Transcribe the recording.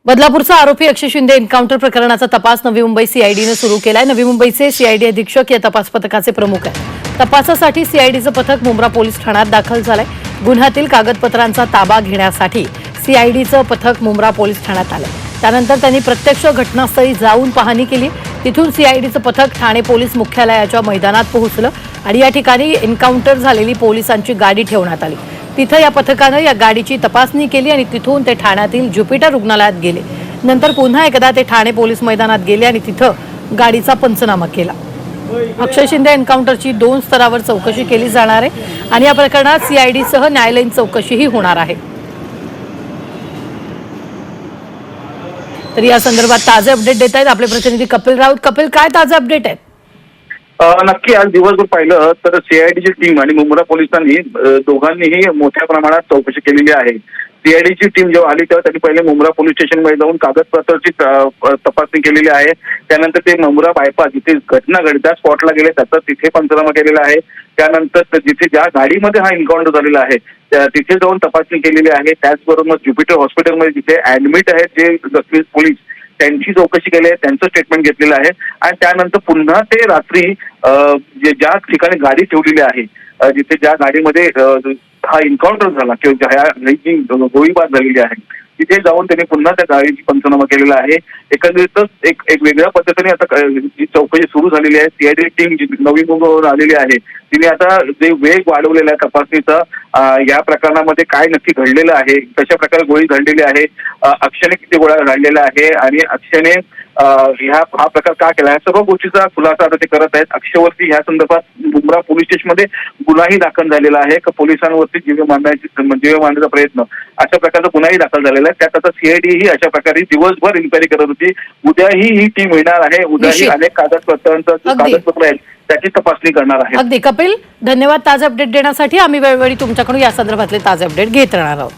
बदलापूरचा आरोपी अक्षय शिंदे एन्काउंटर प्रकरणाचा तपास नवी मुंबई सीआयडीने सुरू केलाय। नवी मुंबईचे सीआयडी अधीक्षक या तपास पथकाचे प्रमुख आहेत। तपासासाठी सीआयडीचं पथक मुंब्रा पोलीस ठाण्यात दाखल झालंय। गुन्ह्यातील कागदपत्रांचा ताबा घेण्यासाठी सीआयडीचं पथक मुंब्रा पोलीस ठाण्यात आलं। त्यानंतर त्यांनी प्रत्यक्ष घटनास्थळी जाऊन पाहणी केली। तिथून सीआयडीचं पथक ठाणे पोलीस मुख्यालयाच्या मैदानात पोहोचलं आणि या ठिकाणी एन्काउंटर झालेली पोलिसांची गाडी ठेवण्यात आली। तिथे या पथकाने या गाडीची तपासणी केली आणि तिथून ते ठाण्यातील ज्युपिटर रुग्णालयात गेले। नंतर पुन्हा एकदा ते ठाणे पोलीस मैदानात गेले आणि तिथं गाडीचा पंचनामा केला। अक्षय शिंदे एन्काउंटरची 2 स्तरावर चौकशी केली जाणार आहे आणि या प्रकरणात सीआयडी सह न्यायालयीन चौकशीही होणार आहे। तर या संदर्भात ताजे अपडेट देत आहेत आपले प्रतिनिधी कपिल राऊत। कपिल, काय ताजे अपडेट आहेत? नक्की आज दिवसभर पाहिलं तर सीआयडीची टीम आणि मुंब्रा पोलिसांनी दोघांनीही मोठ्या प्रमाणात चौकशी केलेली आहे। सीआयडीची टीम जेव्हा आली तेव्हा त्यांनी पहिले मुंब्रा पोलीस स्टेशनमध्ये जाऊन कागदपत्राची तपासणी केलेली आहे। त्यानंतर ते मुंब्रा बायपास जिथे घटना घडली त्या स्पॉटला गेले, त्याचा तिथे पंचनामा केलेला आहे। त्यानंतर जिथे ज्या गाडीमध्ये हा एन्काउंटर झालेला आहे तिथे जाऊन तपासणी केलेली आहे। त्याचबरोबर ज्युपिटर हॉस्पिटलमध्ये जिथे ऍडमिट आहेत जे जखमी पोलीस त्यांची चौकशी केली आहे, त्यांचं स्टेटमेंट घेतलेलं आहे आणि त्यानंतर पुन्हा ते रात्री ज्या ठिकाणी गाडी ठेवलेली आहे जिथे ज्या गाडीमध्ये हा एन्काउंटर झाला किंवा जी गोळीबार झालेली आहे तिथे जाऊन त्यांनी पुन्हा त्या गाडीची पंचनामा केलेला आहे। एकंदरीतच एक वेगळ्या पद्धतीने आता जी चौकशी सुरू झालेली आहे। सीआयडी टीम जी नवी मुंबईवरून आलेली आहे तिने आता जे वेग वाढवलेला आहे तपासणीचा, या प्रकरणामध्ये काय नक्की घडलेलं आहे, कशा प्रकारे गोळी घडलेली आहे, अक्षयने किती गोळ्या घडलेल्या आहे आणि अक्षयने हा प्रकार का केला, या सर्व गोष्टीचा खुलासा आता ते करत आहेत। अक्षयवरती ह्या संदर्भात मुंब्रा पोलीस स्टेशनमध्ये गुन्हाही दाखल झालेला आहे का पोलिसांवरती जीवे मारण्याचा प्रयत्न अशा प्रकारचा गुन्हाही दाखल झालेला आहे। त्यात आता सीआयडी ही अशा प्रकारे दिवसभर इन्क्वायरी करत होती। उद्याही ही टीम येणार आहे, उद्याही अनेक कागदपत्र आहेत त्याची तपासणी करणार आहे। अगदी कपिल, धन्यवाद ताजे अपडेट देण्यासाठी। आम्ही वेळोवेळी तुमच्याकडून या संदर्भातले ताजे अपडेट घेत राहणार आहोत।